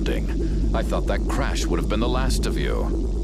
astounding. I thought that crash would have been the last of you.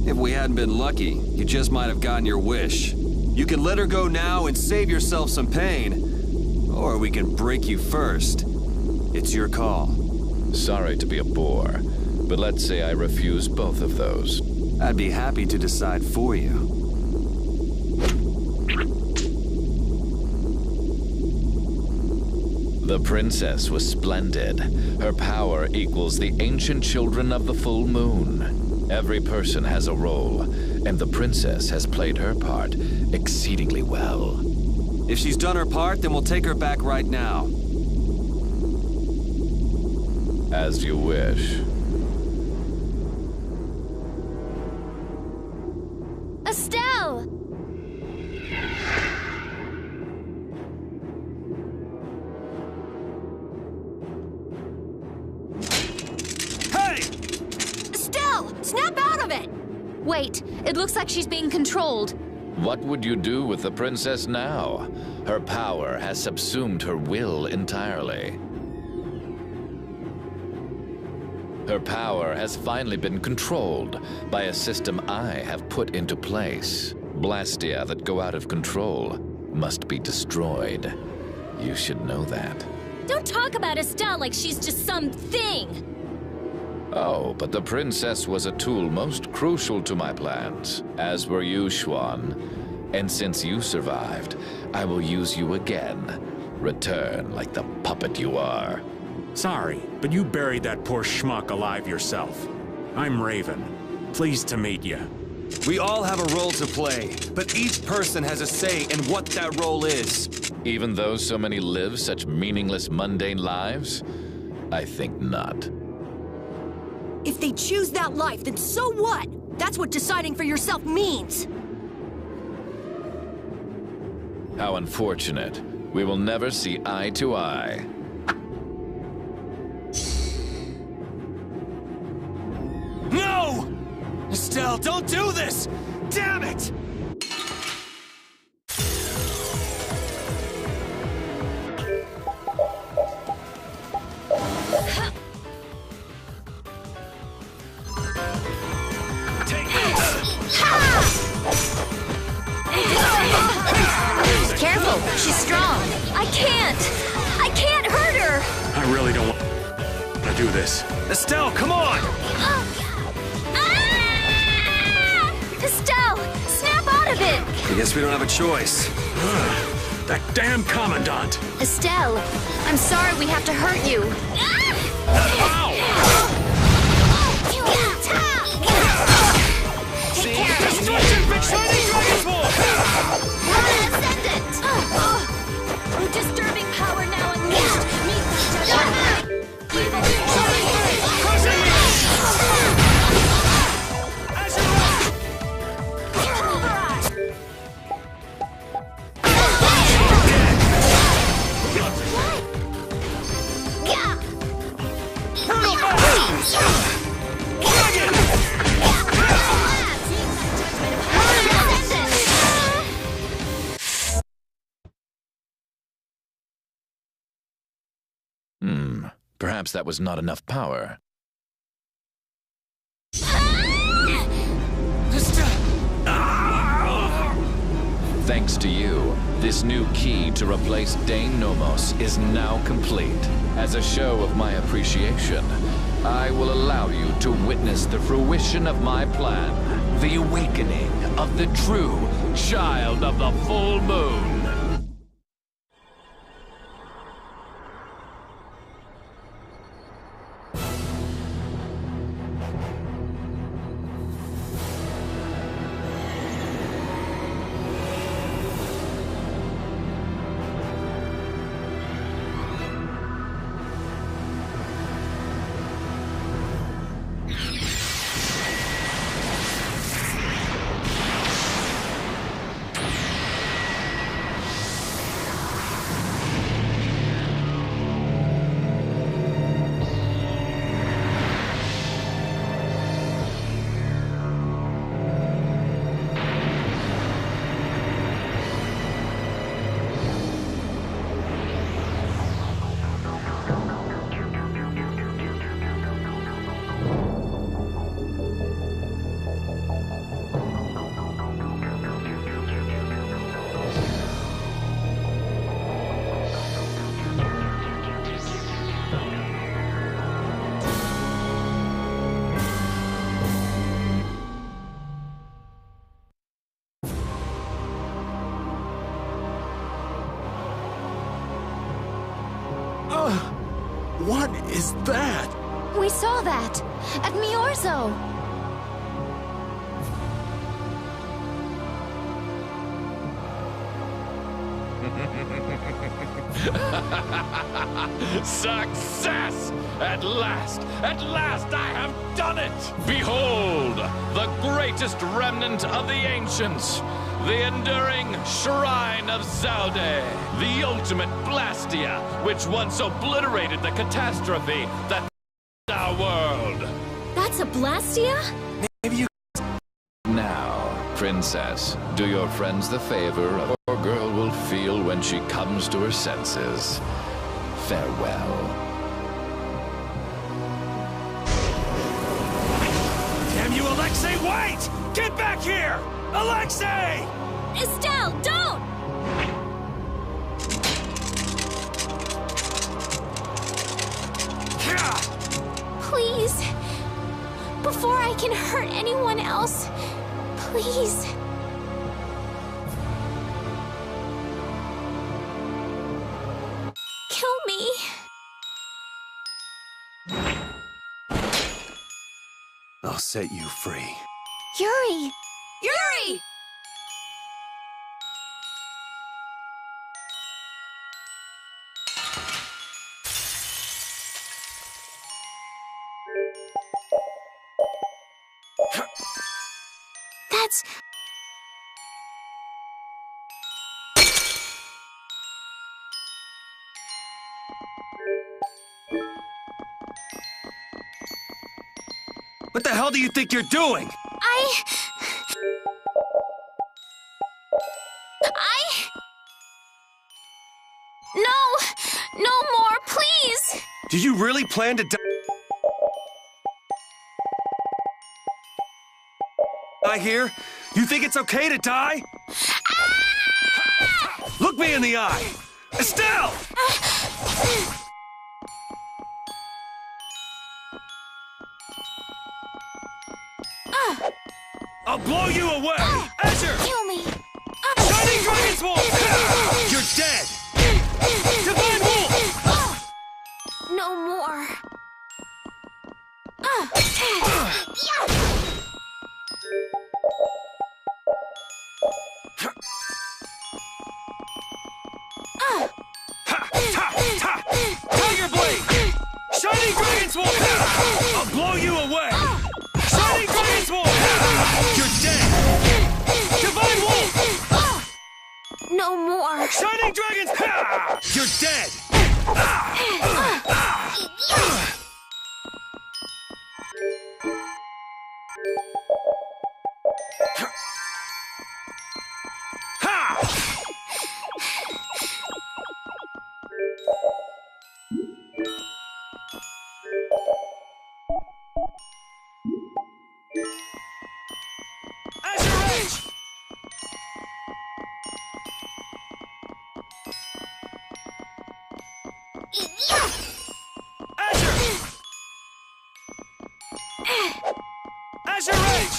If we hadn't been lucky, you just might have gotten your wish. You can let her go now and save yourself some pain. Or we can break you first. It's your call. Sorry to be a bore, but let's say I refuse both of those. I'd be happy to decide for you. The princess was splendid. Her power equals the ancient children of the full moon. Every person has a role, and the princess has played her part exceedingly well. If she's done her part, then we'll take her back right now. As you wish. Estelle! Snap out of it! Wait, it looks like she's being controlled. What would you do with the princess now? Her power has subsumed her will entirely. Her power has finally been controlled by a system I have put into place. Blastia that go out of control must be destroyed. You should know that. Don't talk about Estelle like she's just some thing! Oh, but the princess was a tool most crucial to my plans, as were you, Xuan. And since you survived, I will use you again. Return like the puppet you are. Sorry, but you buried that poor schmuck alive yourself. I'm Raven. Pleased to meet you. We all have a role to play, but each person has a say in what that role is. Even though so many live such meaningless, mundane lives? I think not. If they choose that life, then so what? That's what deciding for yourself means. How unfortunate. We will never see eye to eye. No! Estelle, don't do this! Damn it! Careful, she's strong. I can't hurt her. I really don't want to do this. Estelle, come on! Estelle, snap out of it. I guess we don't have a choice. That damn Commandant! Estelle, I'm sorry we have to hurt you. Destruction for Shining Dragon's Ascendant! Disturbing power now unleashed. Meet the judgment. Evil Crushing me! As you Perhaps that was not enough power. Thanks to you, this new key to replace Dane Nomos is now complete. As a show of my appreciation, I will allow you to witness the fruition of my plan. the awakening of the true child of the full moon. What is that? We saw that at Miorzo. Success! At last I have done it! Behold, the greatest remnant of the ancients, the enduring Shrine of Zalde, the ultimate Blastia, which once obliterated the catastrophe that our world. That's a Blastia? Now, Princess, do your friends the favor of our girl will feel when she comes to her senses. Farewell. Damn you, Alexei, wait! Get back here! Alexei! Estelle, don't! Please. Before I can hurt anyone else, please. Kill me. I'll set you free. Yuri! Yuri! That's... What the hell do you think you're doing? No more, please! Did you really plan to die here? You think it's okay to die? Look me in the eye! Estelle! I'll blow you away! Azure! Kill me! Shining Dragon's Wolf! You're dead! Divine Wolf! No more. Tiger Blade! Shining Dragon's Wolf! I'll blow you away! Shining Dragon's Wolf! You're dead! Divine Wolf! No more. Shining Dragons! You're dead! Azure Rage!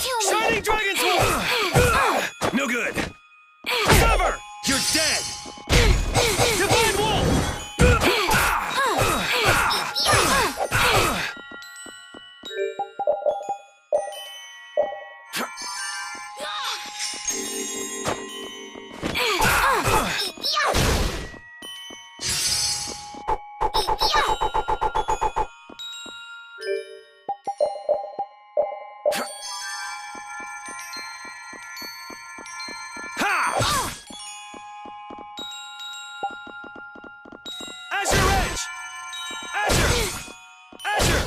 kill me! Shining Dragon Sword! No good. Sever! You're dead! Divine Wolf! Azure Edge! Azure! Azure!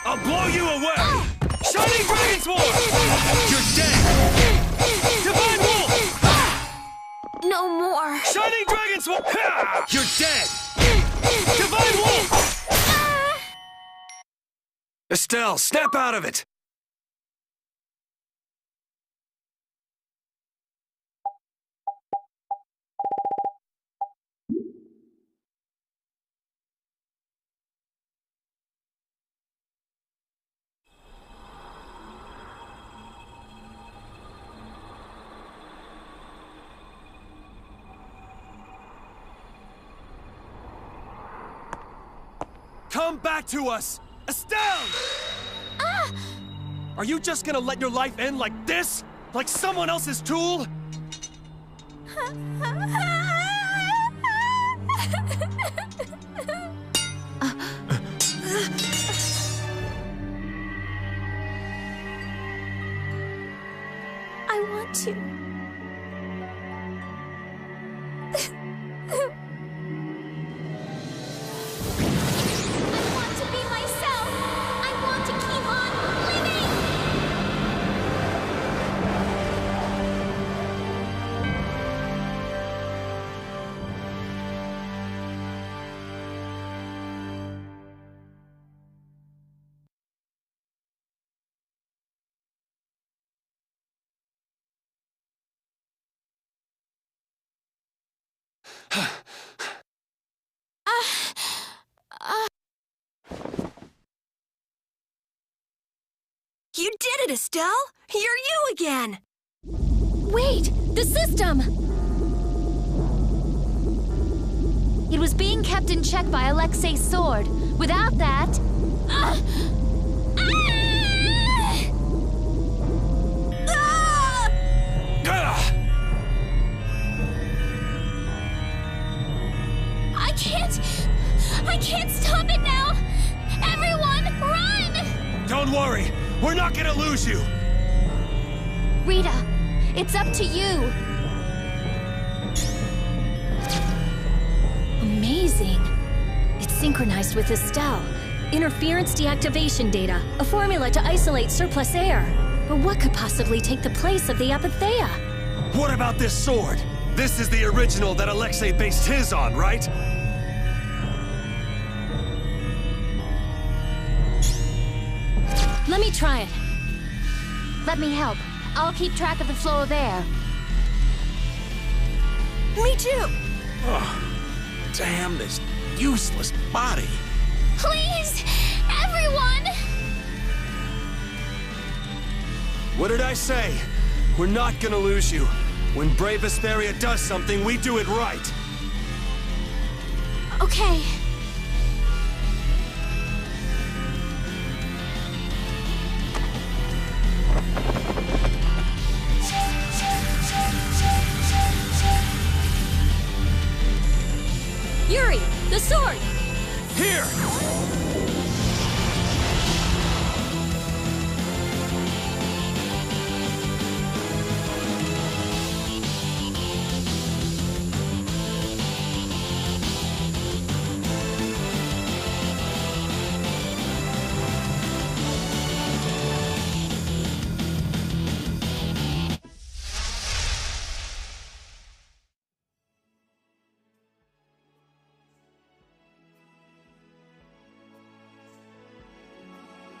I'll blow you away! Shining Dragon Sword! You're dead! Divine Wolf! No more. Shining Dragon Sword! You're dead! Divine Wolf! Estelle, snap out of it! Come back to us! Estelle! Are you just gonna let your life end like this? Like someone else's tool? I want to. I want to be myself. I want to keep on living. You did it, Estelle! You're you again! Wait, the system! It was being kept in check by Alexei's sword. Without that... I can't stop it now! Everyone, run! Don't worry, we're not gonna lose you! Rita, it's up to you. Amazing. It's synchronized with Estelle. Interference deactivation data, a formula to isolate surplus air. But what could possibly take the place of the Apatheia? What about this sword? This is the original that Alexei based his on, right? Let me try it. Let me help. I'll keep track of the flow of air. Me too! Damn this useless body. Please! Everyone! What did I say? We're not gonna lose you. When brave Vesperia does something, we do it right. Okay. Yuri, the sword! Here!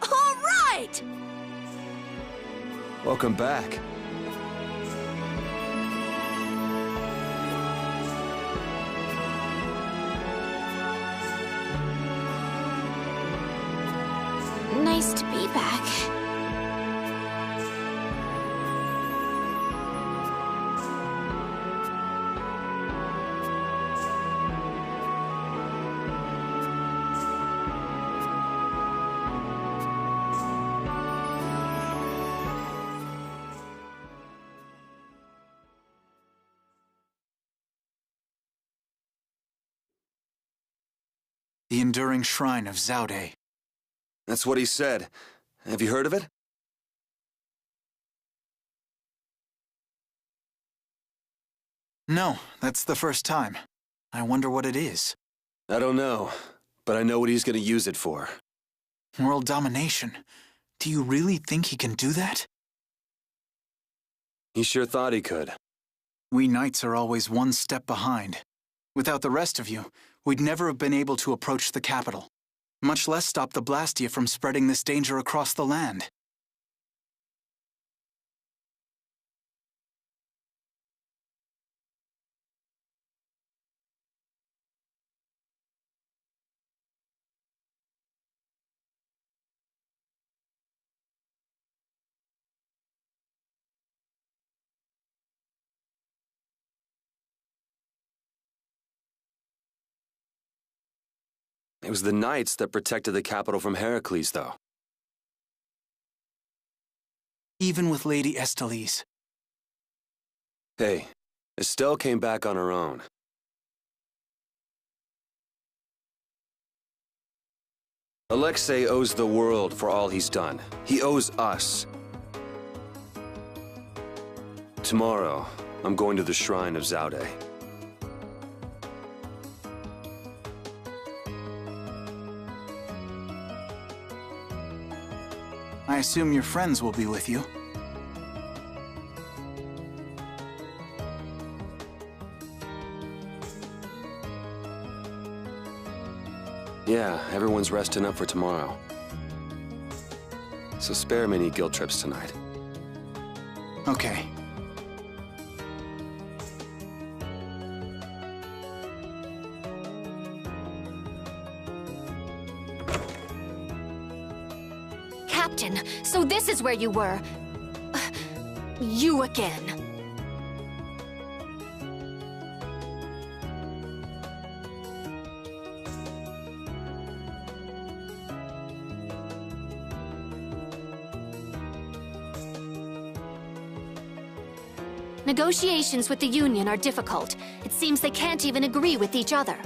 All right! Welcome back. back. The Enduring Shrine of Zaude. That's what he said. Have you heard of it? No, that's the first time. I wonder what it is. I don't know, but I know what he's gonna use it for. World domination. Do you really think he can do that? He sure thought he could. We knights are always one step behind. Without the rest of you, we'd never have been able to approach the capital, much less stop the Blastia from spreading this danger across the land. It was the knights that protected the capital from Heracles, though. Even with Lady Estellise. Hey, Estelle came back on her own. Alexei owes the world for all he's done. He owes us. Tomorrow, I'm going to the Shrine of Zaude. I assume your friends will be with you. Yeah, everyone's resting up for tomorrow. So spare me any guilt trips tonight. Okay. Captain, so this is where you were. You again. Negotiations with the Union are difficult. It seems they can't even agree with each other.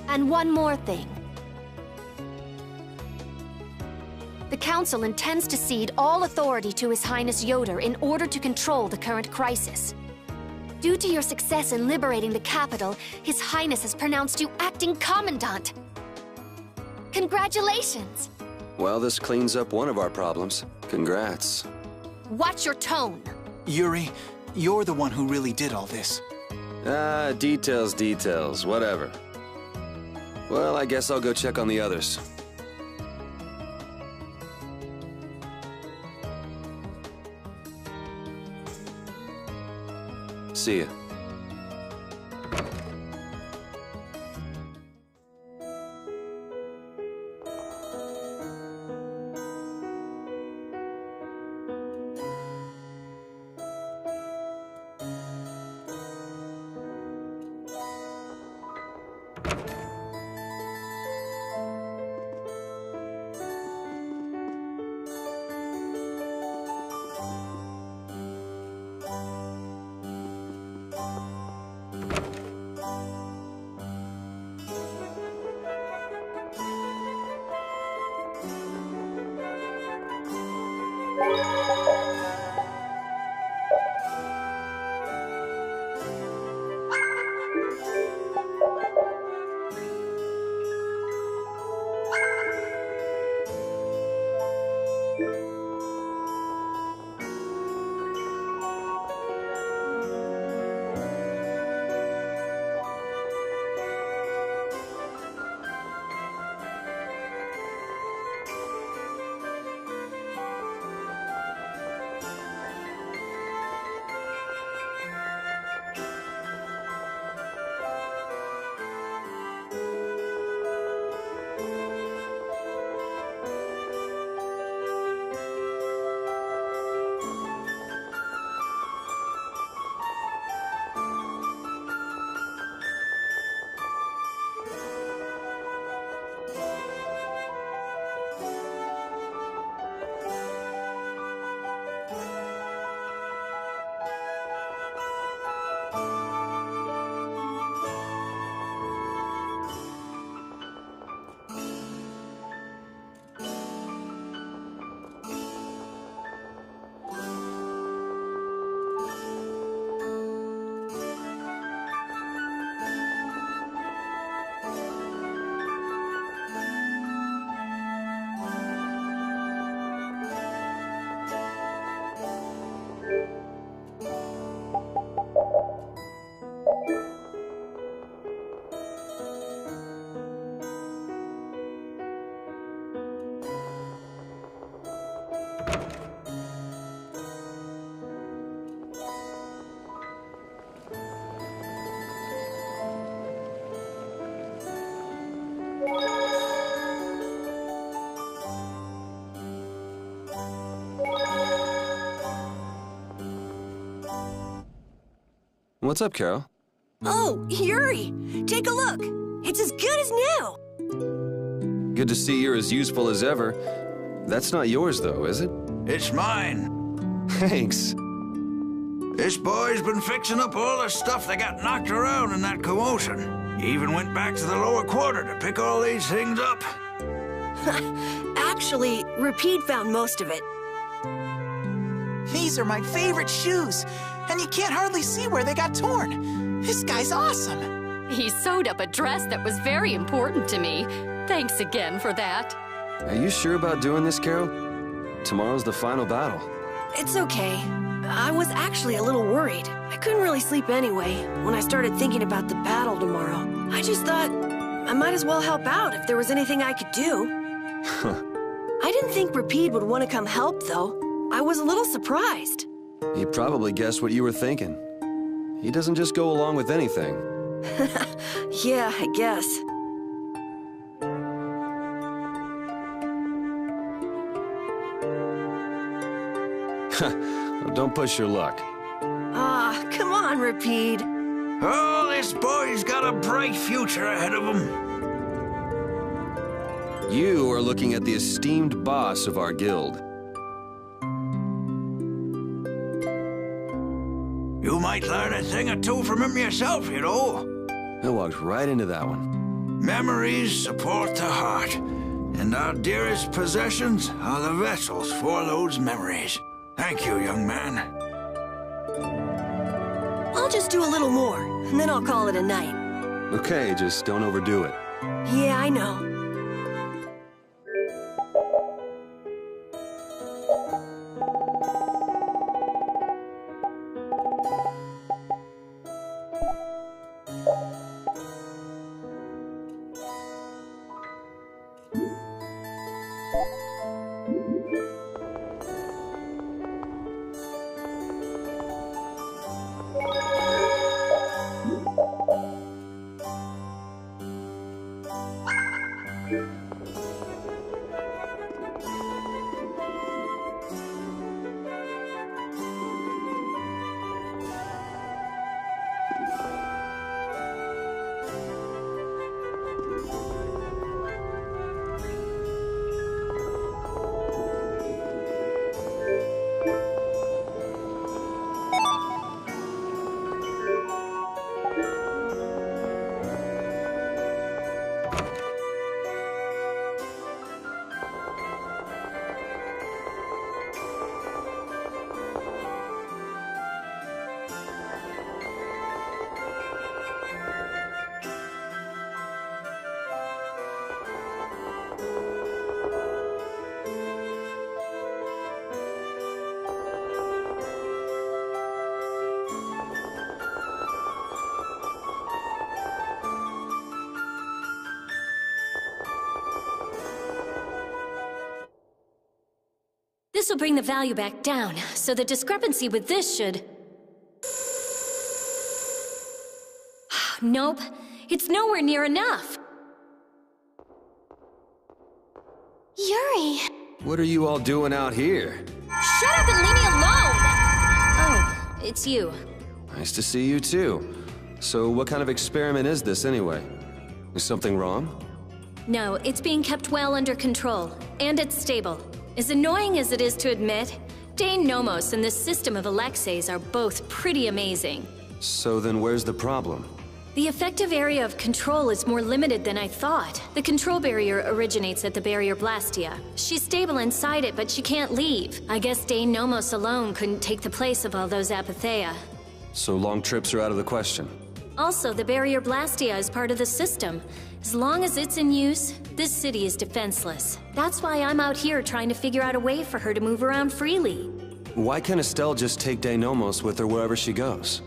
And one more thing. The Council intends to cede all authority to His Highness Yoder in order to control the current crisis. Due to your success in liberating the capital, His Highness has pronounced you acting Commandant. Congratulations! Well, this cleans up one of our problems. Congrats. Watch your tone! Yuri, you're the one who really did all this. Ah, details, whatever. Well, I guess I'll go check on the others. See ya. What's up, Carol? Oh, Yuri! Take a look! It's as good as new! Good to see you're as useful as ever. That's not yours, though, is it? It's mine. Thanks. This boy's been fixing up all the stuff that got knocked around in that commotion. He even went back to the lower quarter to pick all these things up. Actually, Rapide found most of it. These are my favorite shoes, and you can't hardly see where they got torn. This guy's awesome. He sewed up a dress that was very important to me. Thanks again for that. Are you sure about doing this, Carol? Tomorrow's the final battle. It's okay. I was actually a little worried. I couldn't really sleep anyway when I started thinking about the battle tomorrow. I just thought I might as well help out if there was anything I could do. I didn't think Rapide would want to come help, though. I was a little surprised. He probably guessed what you were thinking. He doesn't just go along with anything. Yeah, I guess. Well, don't push your luck. Ah, come on, Rapide. Oh, this boy's got a bright future ahead of him. You are looking at the esteemed boss of our guild. You might learn a thing or two from him yourself, you know. I walked right into that one. Memories support the heart, and our dearest possessions are the vessels for those memories. Thank you, young man. I'll just do a little more, and then I'll call it a night. Okay, just don't overdo it. Yeah, I know. This will bring the value back down, so the discrepancy with this should... Nope, it's nowhere near enough. Yuri! What are you all doing out here? Shut up and leave me alone! Oh, it's you. Nice to see you too. So what kind of experiment is this anyway? Is something wrong? No, it's being kept well under control, and it's stable. As annoying as it is to admit, Dane Nomos and this system of Alexei's are both pretty amazing. So then where's the problem? The effective area of control is more limited than I thought. The control barrier originates at the barrier Blastia. She's stable inside it, but she can't leave. I guess Dane Nomos alone couldn't take the place of all those Apatheia. So long trips are out of the question. Also, the barrier Blastia is part of the system. As long as it's in use, this city is defenseless. That's why I'm out here trying to figure out a way for her to move around freely. Why can't Estelle just take Deinomos with her wherever she goes?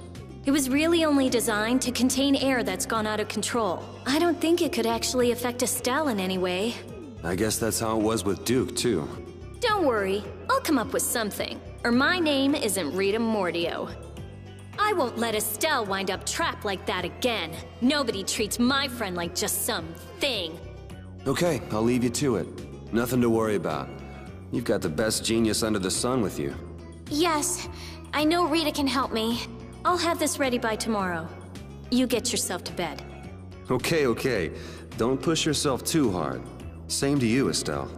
It was really only designed to contain air that's gone out of control. I don't think it could actually affect Estelle in any way. I guess that's how it was with Duke, too. Don't worry, I'll come up with something. Or my name isn't Rita Mordio. I won't let Estelle wind up trapped like that again. Nobody treats my friend like just some thing. Okay, I'll leave you to it. Nothing to worry about. You've got the best genius under the sun with you. Yes, I know Rita can help me. I'll have this ready by tomorrow. You get yourself to bed. Okay, okay. Don't push yourself too hard. Same to you, Estelle.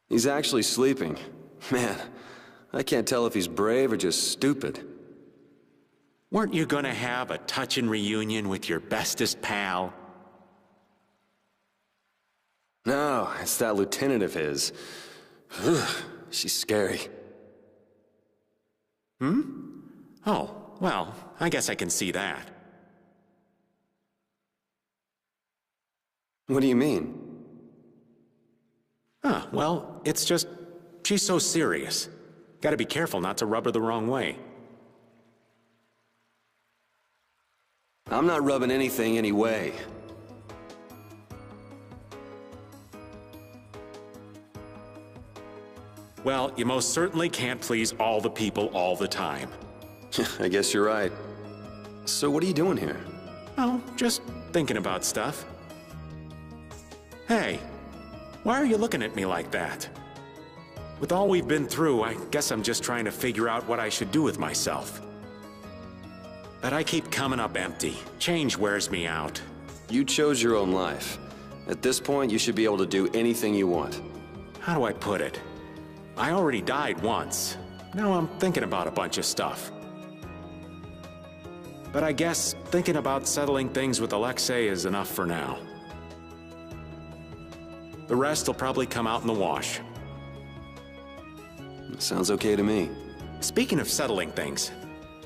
He's actually sleeping. Man, I can't tell if he's brave or just stupid. Weren't you gonna have a touching reunion with your bestest pal? No, it's that lieutenant of his. Ugh, she's scary. Oh, well, I guess I can see that. What do you mean? Well, it's just, she's so serious. Gotta be careful not to rub her the wrong way. I'm not rubbing anything any way. Well, you most certainly can't please all the people all the time. I guess you're right. So what are you doing here? Oh, just thinking about stuff. Hey, why are you looking at me like that? With all we've been through, I guess I'm just trying to figure out what I should do with myself. But I keep coming up empty. Change wears me out. You chose your own life. At this point, you should be able to do anything you want. How do I put it? I already died once. Now I'm thinking about a bunch of stuff. But I guess thinking about settling things with Alexei is enough for now. The rest will probably come out in the wash. Sounds okay to me. Speaking of settling things,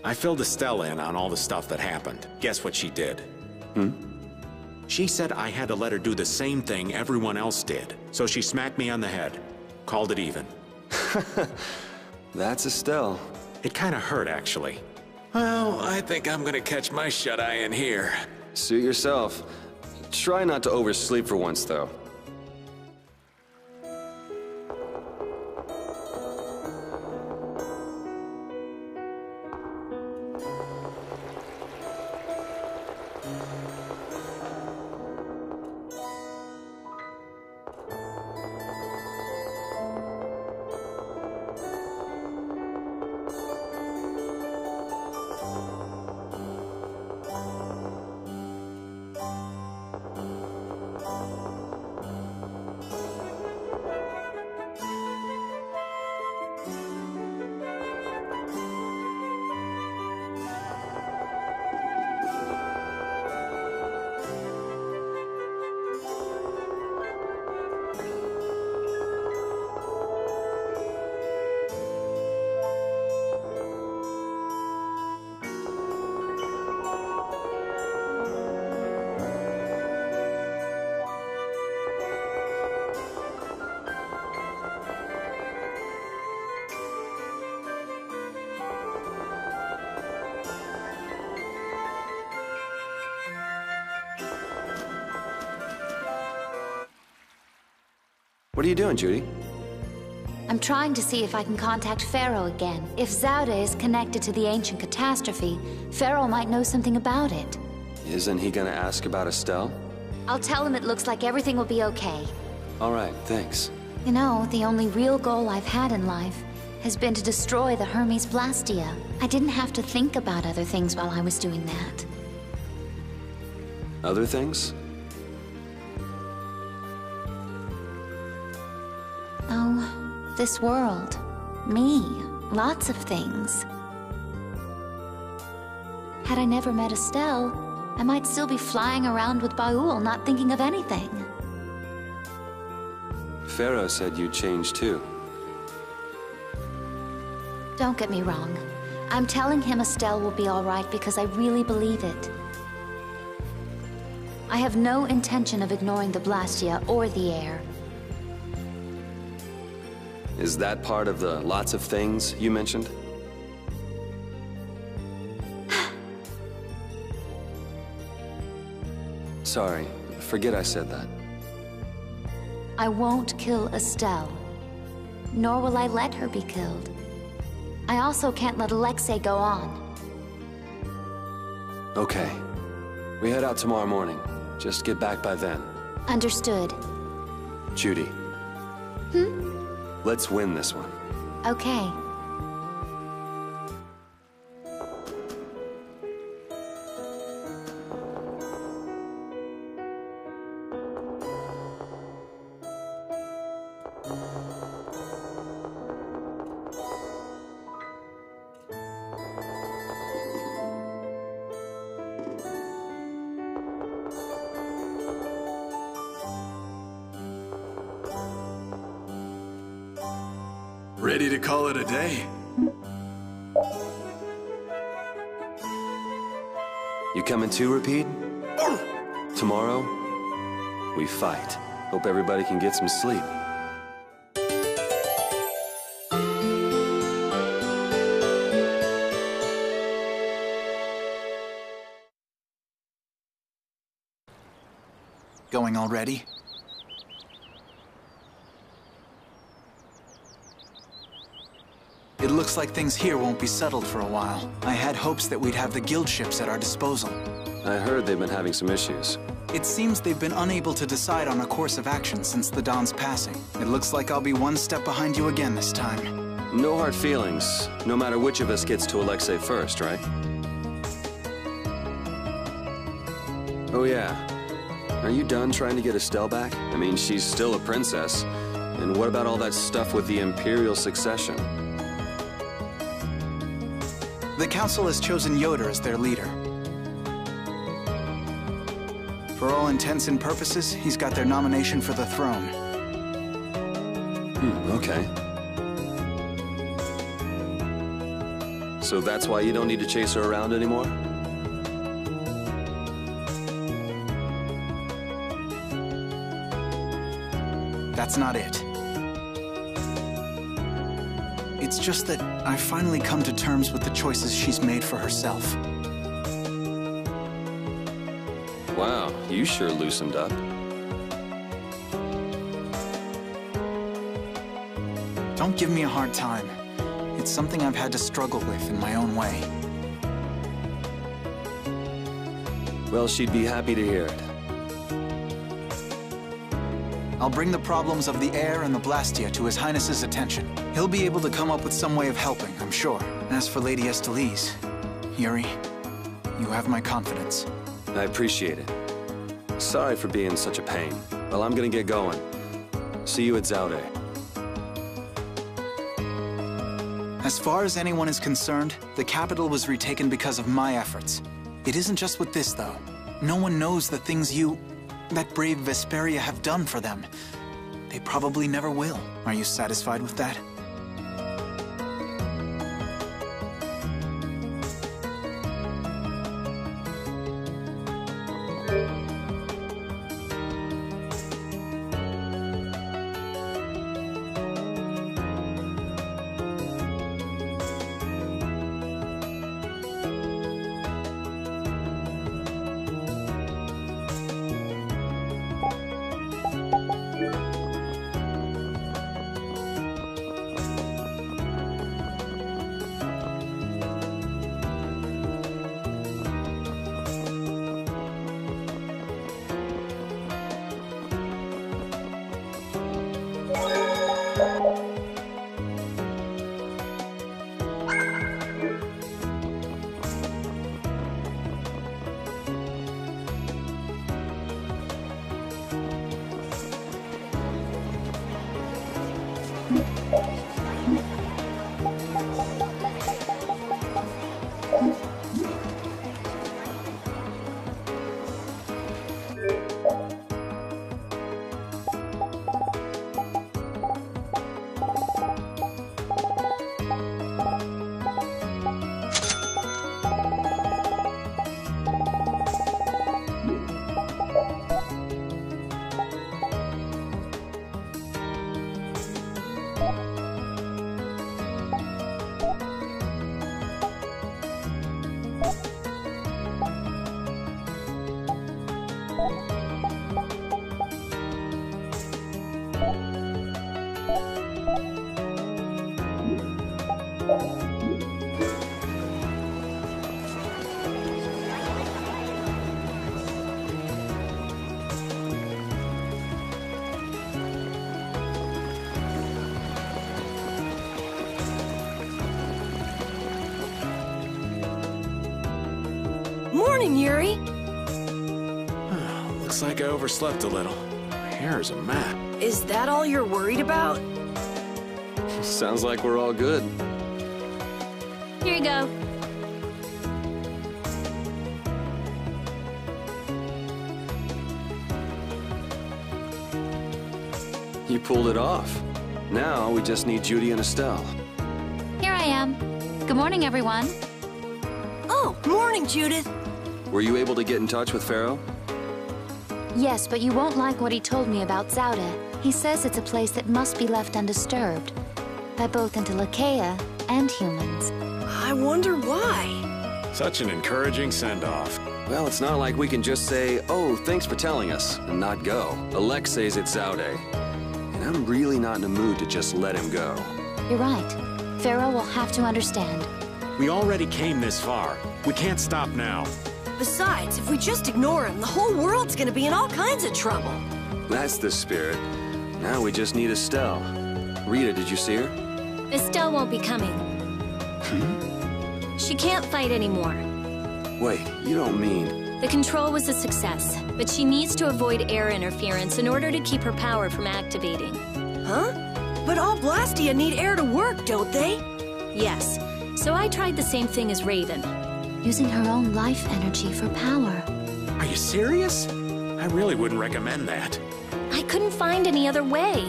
I filled Estelle in on all the stuff that happened. Guess what she did? She said I had to let her do the same thing everyone else did. So she smacked me on the head. Called it even. That's Estelle. It kind of hurt, actually. Well, I think I'm gonna catch my shut-eye in here. Suit yourself. Try not to oversleep for once, though. What are you doing, Judy? I'm trying to see if I can contact Pharaoh again. If Zauda is connected to the ancient catastrophe, Pharaoh might know something about it. Isn't he gonna ask about Estelle? I'll tell him it looks like everything will be okay. All right, thanks. You know, the only real goal I've had in life has been to destroy the Hermes Blastia. I didn't have to think about other things while I was doing that. Other things? Oh, this world. Me. Lots of things. Had I never met Estelle, I might still be flying around with Baul, not thinking of anything. Pharaoh said you'd change too. Don't get me wrong. I'm telling him Estelle will be all right because I really believe it. I have no intention of ignoring the Blastia or the air. Is that part of the lots of things you mentioned? Sorry. Forget I said that. I won't kill Estelle. Nor will I let her be killed. I also can't let Alexei go on. Okay. We head out tomorrow morning. Just get back by then. Understood. Judy. Let's win this one. Okay. Ready to call it a day? You coming too, Repeat? Tomorrow, we fight. Hope everybody can get some sleep. Going already? It looks like things here won't be settled for a while. I had hopes that we'd have the guild ships at our disposal. I heard they've been having some issues. It seems they've been unable to decide on a course of action since the Don's passing. It looks like I'll be one step behind you again this time. No hard feelings, no matter which of us gets to Alexei first, right? Oh yeah. Are you done trying to get Estelle back? I mean, she's still a princess. And what about all that stuff with the Imperial succession? The Council has chosen Yoder as their leader. For all intents and purposes, he's got their nomination for the throne. Okay. So that's why you don't need to chase her around anymore? That's not it. It's just that I've finally come to terms with the choices she's made for herself. Wow, you sure loosened up. Don't give me a hard time. It's something I've had to struggle with in my own way. Well, she'd be happy to hear it. I'll bring the problems of the air and the Blastia to His Highness's attention. He'll be able to come up with some way of helping, I'm sure. As for Lady Estellise, Yuri, you have my confidence. I appreciate it. Sorry for being such a pain. Well, I'm gonna get going. See you at Zaude. As far as anyone is concerned, the capital was retaken because of my efforts. It isn't just with this, though. No one knows the things that brave Vesperia have done for them. They probably never will. Are you satisfied with that? Morning, Yuri. Looks like I overslept a little. My hair is a mess. Is that all you're worried about? Sounds like we're all good. Here you go. You pulled it off. Now we just need Judy and Estelle. Here I am. Good morning, everyone. Oh, morning, Judith. Were you able to get in touch with Pharaoh? Yes, but you won't like what he told me about Zauda. He says it's a place that must be left undisturbed by both Interlakeia and humans. I wonder why. Such an encouraging send-off. Well, it's not like we can just say, oh, thanks for telling us, and not go. Alex says it's Zaude, and I'm really not in the mood to just let him go. You're right. Pharaoh will have to understand. We already came this far. We can't stop now. Besides, if we just ignore him, the whole world's gonna be in all kinds of trouble. That's the spirit. Now we just need Estelle. Rita, did you see her? Estelle won't be coming. She can't fight anymore. Wait, you don't mean... The control was a success, but she needs to avoid air interference in order to keep her power from activating. Huh? But all Blastia need air to work, don't they? Yes, so I tried the same thing as Raven. Using her own life energy for power. Are you serious? I really wouldn't recommend that. I couldn't find any other way.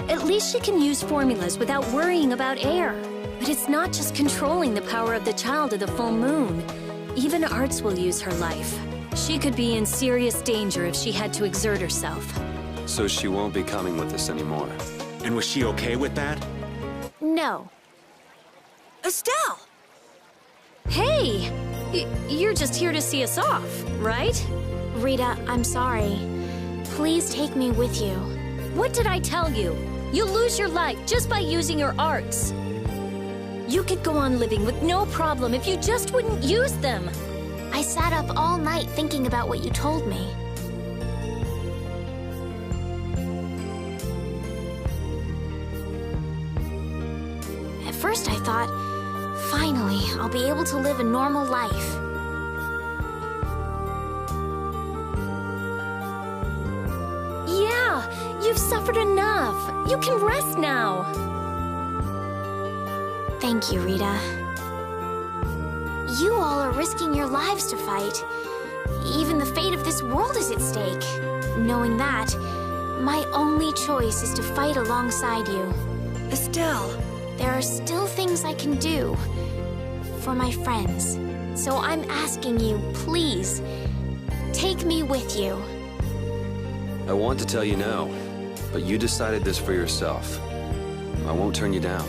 At least she can use formulas without worrying about air. But it's not just controlling the power of the child of the full moon. Even Arts will use her life. She could be in serious danger if she had to exert herself. So she won't be coming with us anymore. And was she okay with that? No. Estelle! Hey! You're just here to see us off, right? Rita, I'm sorry. Please take me with you. What did I tell you? You'll lose your life just by using your arts. You could go on living with no problem if you just wouldn't use them. I sat up all night thinking about what you told me. At first I thought, finally, I'll be able to live a normal life. Yeah, you've suffered enough. You can rest now. Thank you, Rita. You all are risking your lives to fight. Even the fate of this world is at stake. Knowing that, my only choice is to fight alongside you. Estelle. There are still things I can do for my friends. So I'm asking you, please, take me with you. I want to tell you no, but you decided this for yourself. I won't turn you down.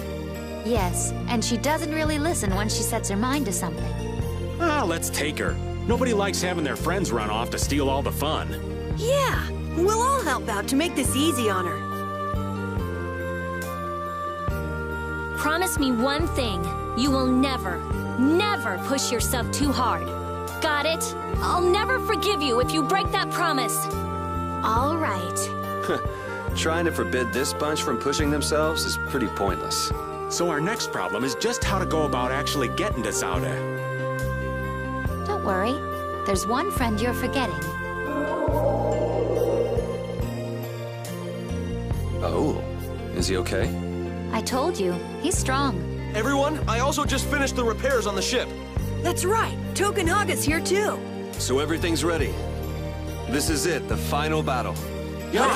Yes, and she doesn't really listen when she sets her mind to something. Ah, let's take her. Nobody likes having their friends run off to steal all the fun. Yeah, we'll all help out to make this easy on her. Promise me one thing. You will never, never push yourself too hard. Got it? I'll never forgive you if you break that promise. All right. Trying to forbid this bunch from pushing themselves is pretty pointless. So our next problem is just how to go about actually getting to Zauda. Don't worry. There's one friend you're forgetting. Oh, is he okay? I told you, he's strong. Everyone, I also just finished the repairs on the ship. That's right. Tokenhaga's here too. So everything's ready. This is it, the final battle. Yeah.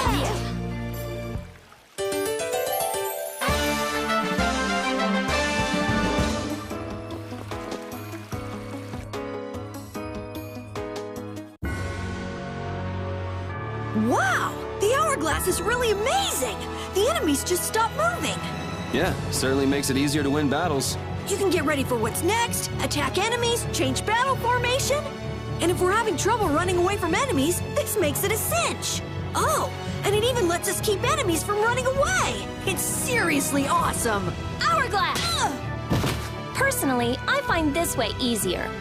Wow! The hourglass is really amazing! The enemies just stop moving! Yeah, certainly makes it easier to win battles. You can get ready for what's next, attack enemies, change battle formation. And if we're having trouble running away from enemies, this makes it a cinch! Oh, and it even lets us keep enemies from running away! It's seriously awesome! Hourglass! Personally, I find this way easier.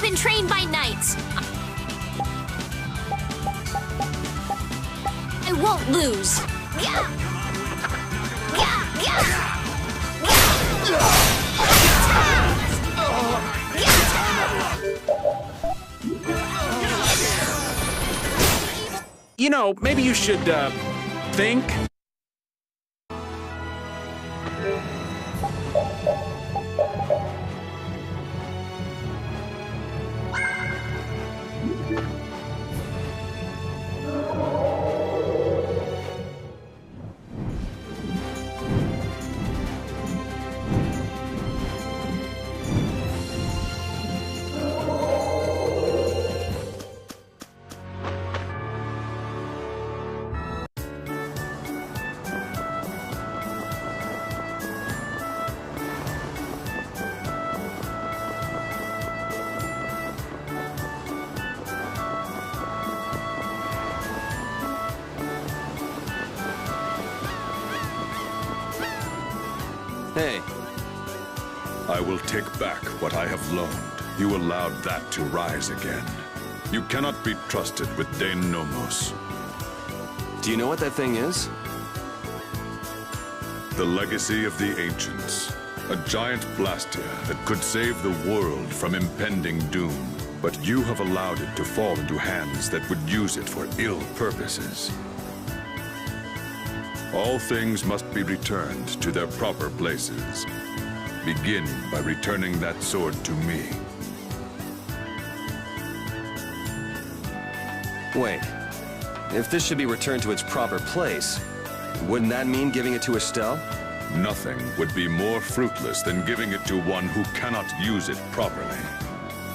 been trained by knights. I won't lose. You know, maybe you should, think. Hey. I will take back what I have loaned. You allowed that to rise again. You cannot be trusted with Dane Nomos. Do you know what that thing is? The legacy of the ancients. A giant Blastia that could save the world from impending doom. But you have allowed it to fall into hands that would use it for ill purposes. All things must be returned to their proper places. Begin by returning that sword to me. Wait. If this should be returned to its proper place, wouldn't that mean giving it to Estelle? Nothing would be more fruitless than giving it to one who cannot use it properly.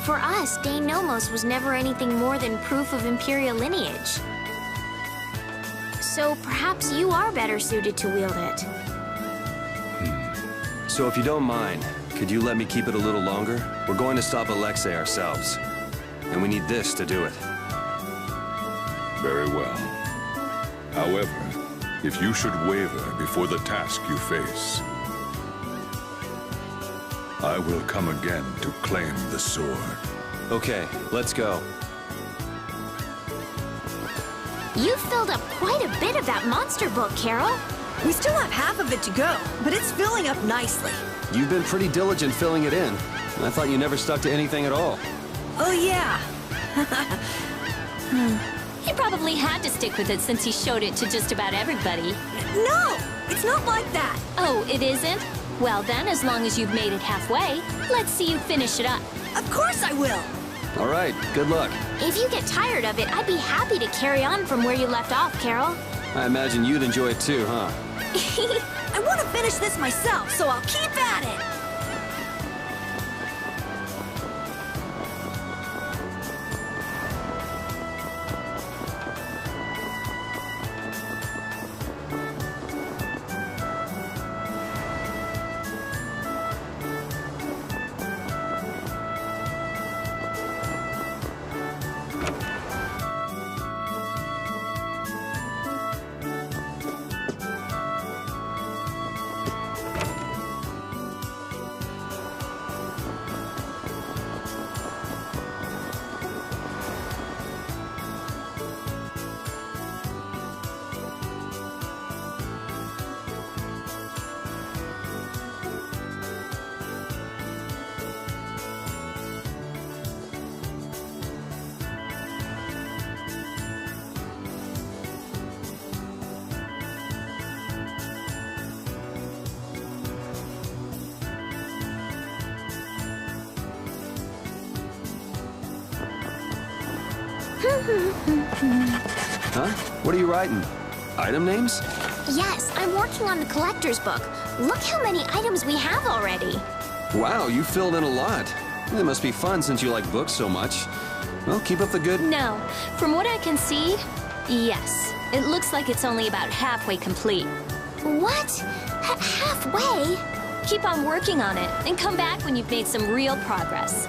For us, Dane Nomos was never anything more than proof of Imperial lineage. So perhaps you are better suited to wield it. So if you don't mind, could you let me keep it a little longer? We're going to stop Alexei ourselves. And we need this to do it. Very well. However, if you should waver before the task you face, I will come again to claim the sword. Okay, let's go. You filled up quite a bit of that monster book, Carol. We still have half of it to go, but it's filling up nicely. You've been pretty diligent filling it in. I thought you never stuck to anything at all. Oh, yeah. He probably had to stick with it since he showed it to just about everybody. No, it's not like that. Oh, it isn't? Well then, as long as you've made it halfway, let's see you finish it up. Of course I will. All right, good luck. If you get tired of it, I'd be happy to carry on from where you left off, Carol. I imagine you'd enjoy it too, huh? I want to finish this myself, so I'll keep at it. Huh? What are you writing? Item names? Yes, I'm working on the collector's book. Look how many items we have already. Wow, you filled in a lot. It must be fun since you like books so much. Well, keep up the good... No. From what I can see, yes. It looks like it's only about halfway complete. What? Halfway? Keep on working on it, and come back when you've made some real progress.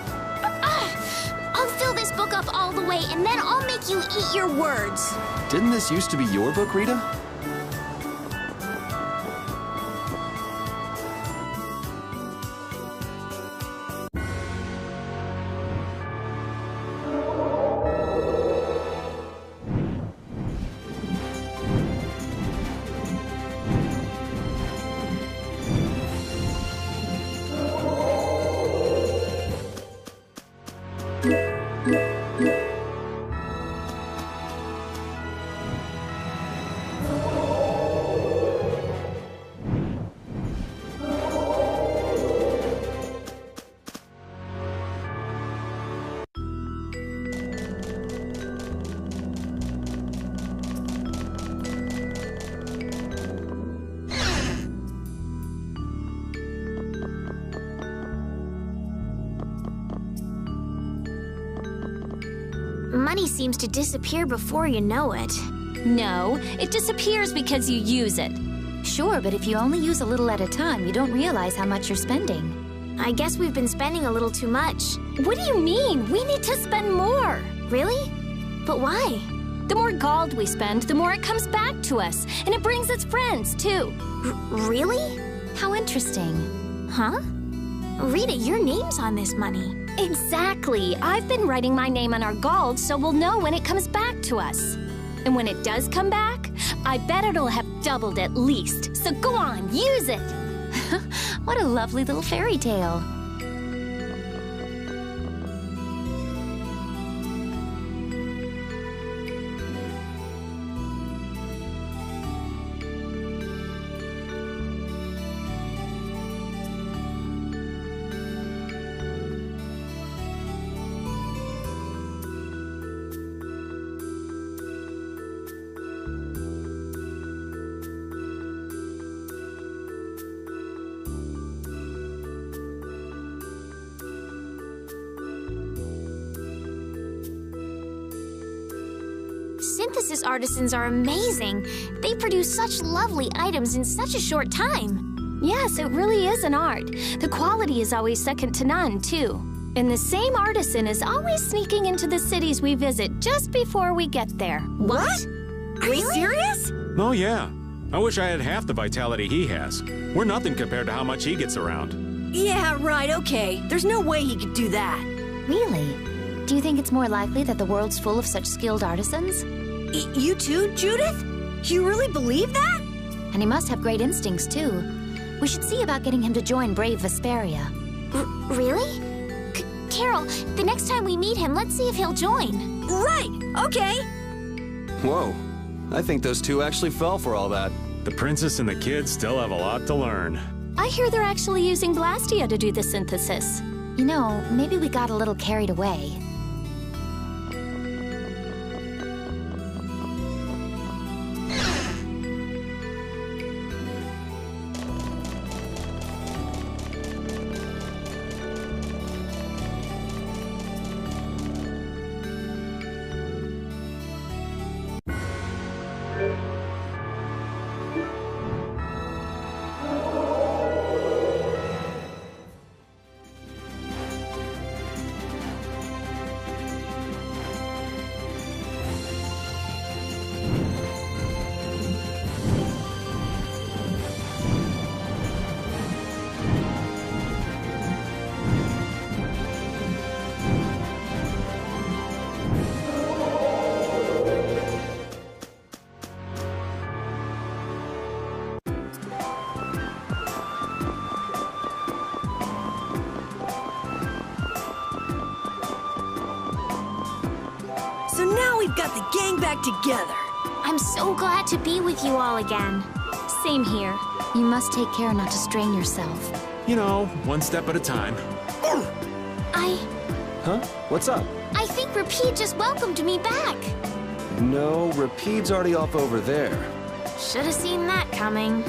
I'll fill this book up all the way, and then I'll make you eat your words. Didn't this used to be your book, Rita? money seems to disappear before you know it. No, it disappears because you use it. Sure, but if you only use a little at a time, you don't realize how much you're spending. I guess we've been spending a little too much. What do you mean? We need to spend more. Really? But why? The more gold we spend, the more it comes back to us. And it brings us friends, too. Really? How interesting. Huh? Rita, your name's on this money. Exactly. I've been writing my name on our gold so we'll know when it comes back to us. And when it does come back, I bet it'll have doubled at least. So go on, use it! What a lovely little fairy tale. Synthesis artisans are amazing. They produce such lovely items in such a short time. Yes, it really is an art. The quality is always second to none, too. And the same artisan is always sneaking into the cities we visit just before we get there. What? Are you serious? Oh, yeah. I wish I had half the vitality he has. We're nothing compared to how much he gets around. Yeah, right, okay. There's no way he could do that. Really? Do you think it's more likely that the world's full of such skilled artisans? You too, Judith? You really believe that? And he must have great instincts, too. We should see about getting him to join Brave Vesperia. Really? Carol, the next time we meet him, let's see if he'll join. Right, okay. Whoa. I think those two actually fell for all that. The princess and the kids still have a lot to learn. I hear they're actually using Blastia to do the synthesis. You know, maybe we got a little carried away. So now we've got the gang back together. I'm so glad to be with you all again. Same here. You must take care not to strain yourself. You know, one step at a time. Huh? What's up? I think Rapide just welcomed me back. No, Rapide's already off over there. Should have seen that coming.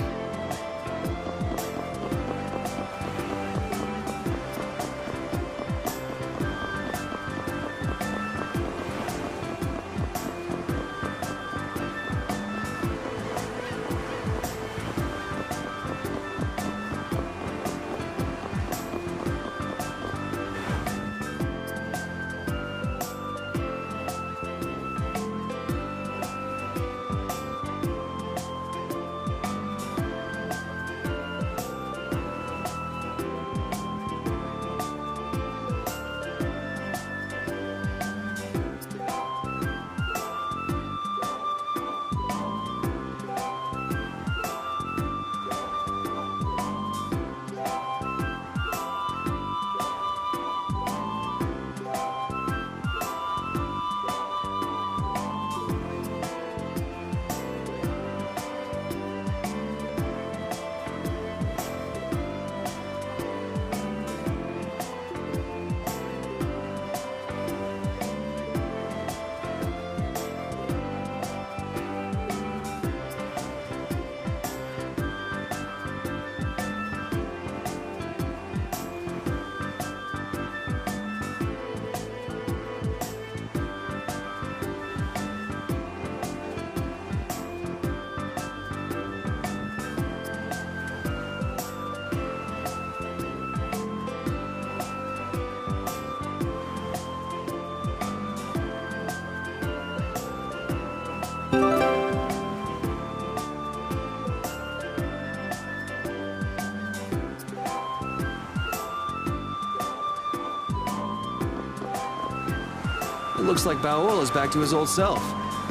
looks like Baol is back to his old self.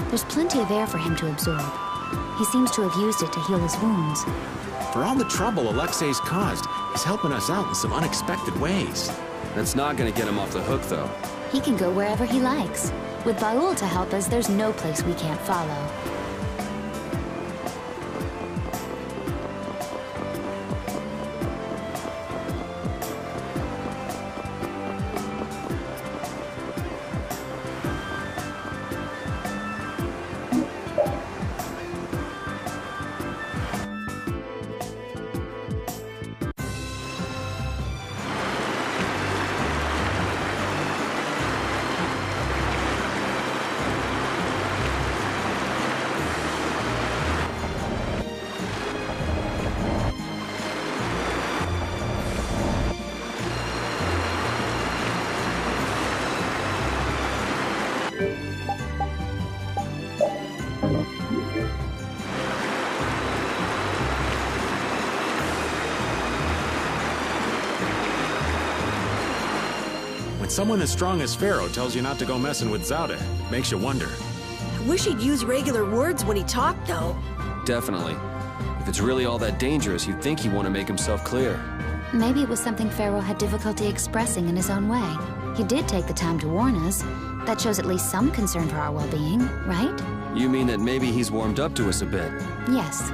There's plenty of air for him to absorb. He seems to have used it to heal his wounds. For all the trouble Alexei's caused, he's helping us out in some unexpected ways. That's not gonna get him off the hook, though. He can go wherever he likes. With Baul to help us, there's no place we can't follow. When someone as strong as Pharaoh tells you not to go messing with Zauda, it makes you wonder. I wish he'd use regular words when he talked, though. Definitely. If it's really all that dangerous, you'd think he'd want to make himself clear. Maybe it was something Pharaoh had difficulty expressing in his own way. He did take the time to warn us. That shows at least some concern for our well-being, right? You mean that maybe he's warmed up to us a bit? Yes.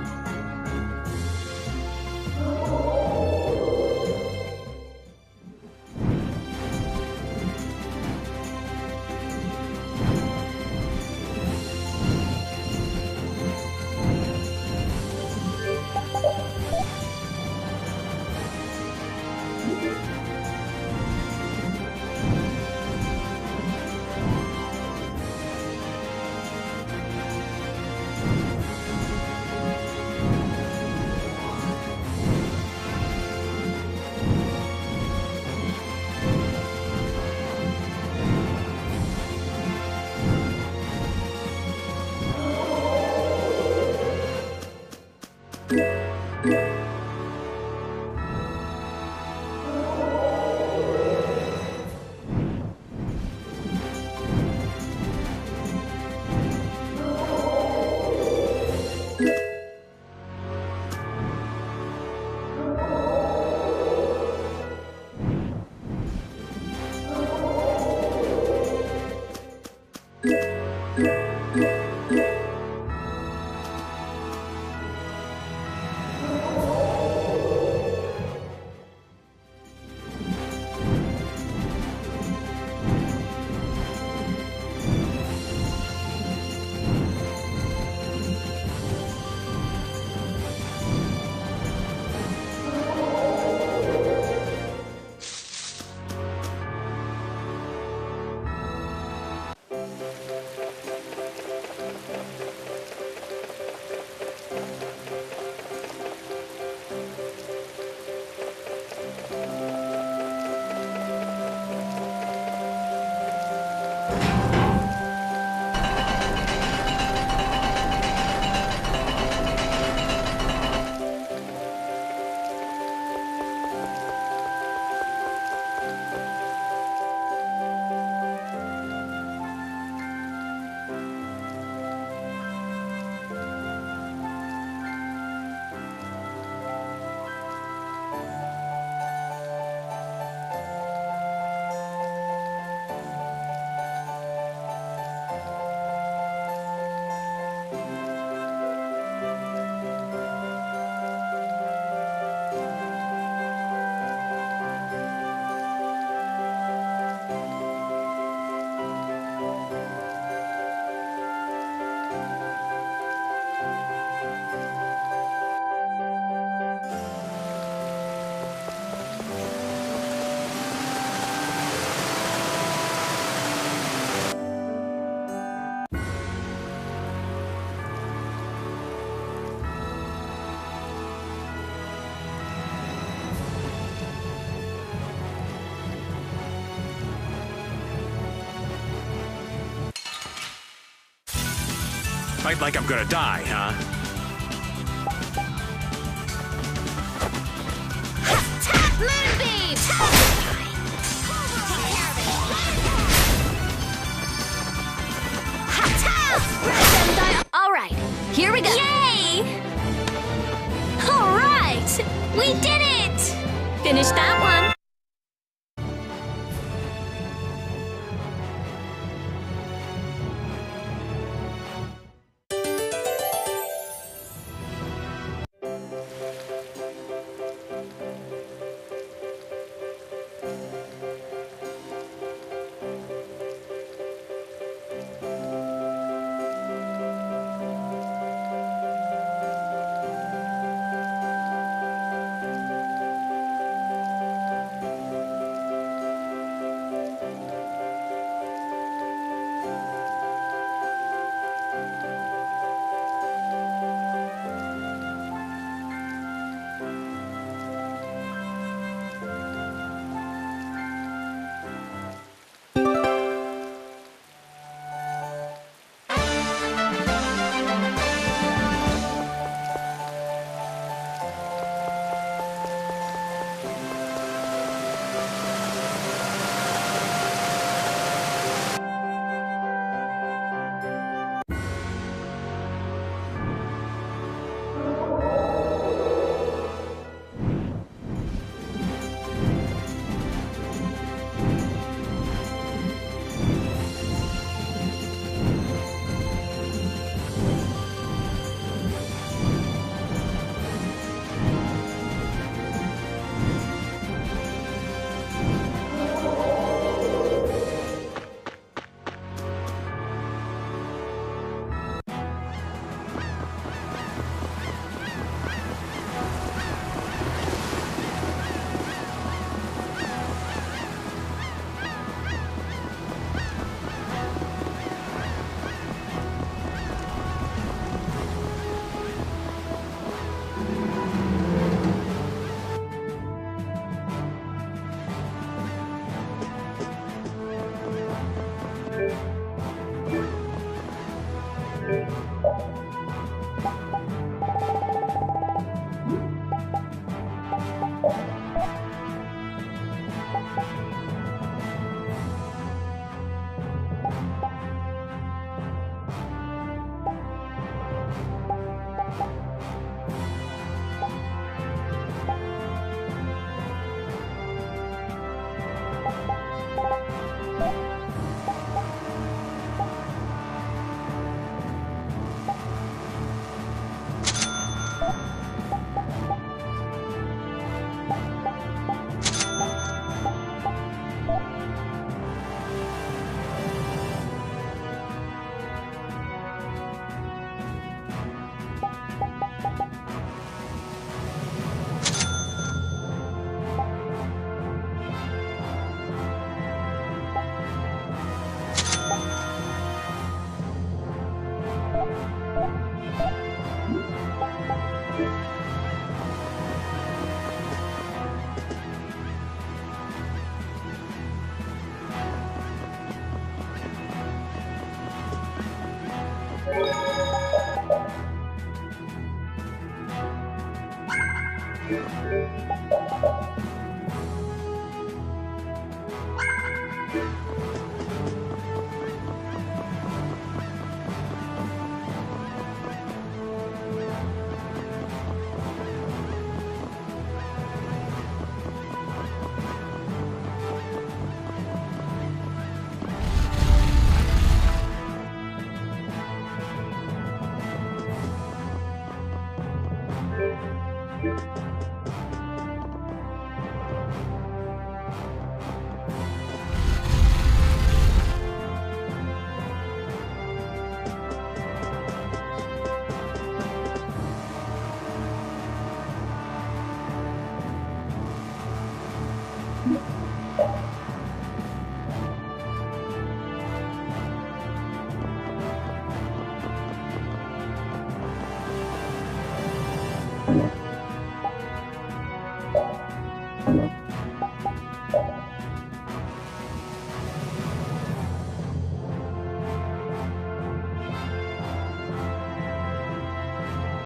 Fight like I'm gonna die, huh? Moonbeam! we go! Yay! All right! We did it! Finish that one.